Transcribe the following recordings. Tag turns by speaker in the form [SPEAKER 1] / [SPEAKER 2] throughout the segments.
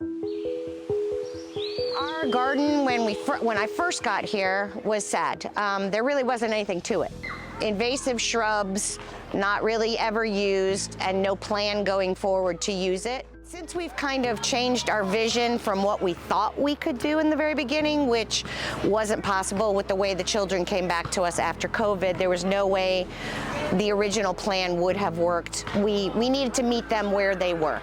[SPEAKER 1] Our garden, when I first got here, was sad. There really wasn't anything to it. Invasive shrubs, not really ever used, and no plan going forward to use it. Since we've kind of changed our vision from what we thought we could do in the very beginning, which wasn't possible with the way the children came back to us after COVID, there was no way the original plan would have worked. We needed to meet them where they were.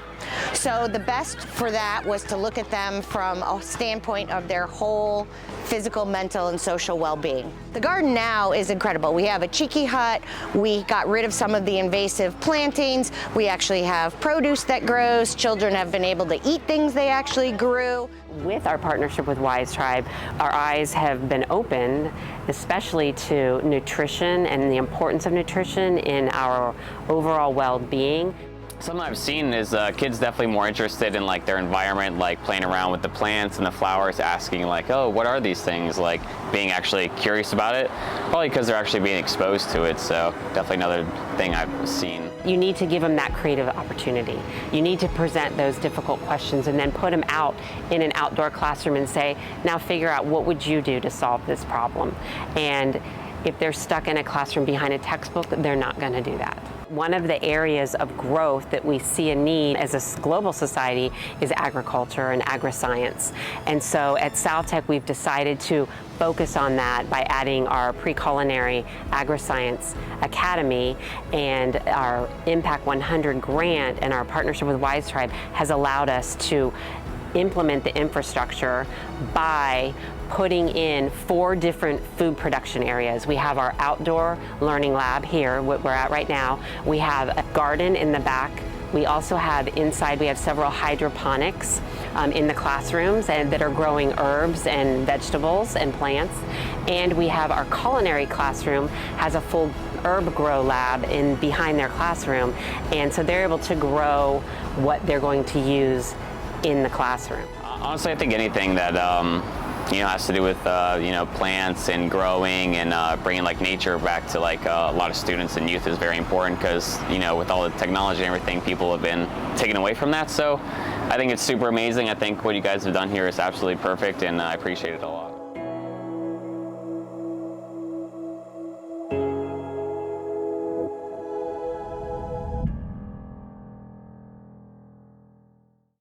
[SPEAKER 1] So the best for that was to look at them from a standpoint of their whole physical, mental, and social well-being. The garden now is incredible. We have a cheeky hut. We got rid of some of the invasive plantings. We actually have produce that grows. Children have been able to eat things they actually grew.
[SPEAKER 2] With our partnership with Wise Tribe, our eyes have been opened, especially to nutrition and the importance of nutrition in our overall well-being.
[SPEAKER 3] Something I've seen is kids definitely more interested in like their environment, like playing around with the plants and the flowers, asking like, oh, what are these things? Like being actually curious about it, probably because they're actually being exposed to it. So definitely another thing I've seen.
[SPEAKER 2] You need to give them that creative opportunity. You need to present those difficult questions and then put them out in an outdoor classroom and say, now figure out what would you do to solve this problem. And if they're stuck in a classroom behind a textbook, they're not going to do that. One of the areas of growth that we see a need as a global society is agriculture and agri-science. And so at SouthTech, we've decided to focus on that by adding our pre-culinary agri-science academy, and our Impact 100 grant and our partnership with Wise Tribe has allowed us to implement the infrastructure by putting in 4 different food production areas. We have our outdoor learning lab here, what we're at right now. We have a garden in the back. We also have inside, we have several hydroponics in the classrooms and that are growing herbs and vegetables and plants. And we have our culinary classroom, has a full herb grow lab in behind their classroom. And so they're able to grow what they're going to use in the classroom.
[SPEAKER 3] Honestly, I think anything that has to do with plants and growing and bringing like nature back to like a lot of students and youth is very important, because with all the technology and everything, people have been taken away from that. So I think it's super amazing. I think what you guys have done here is absolutely perfect, and I appreciate it a lot.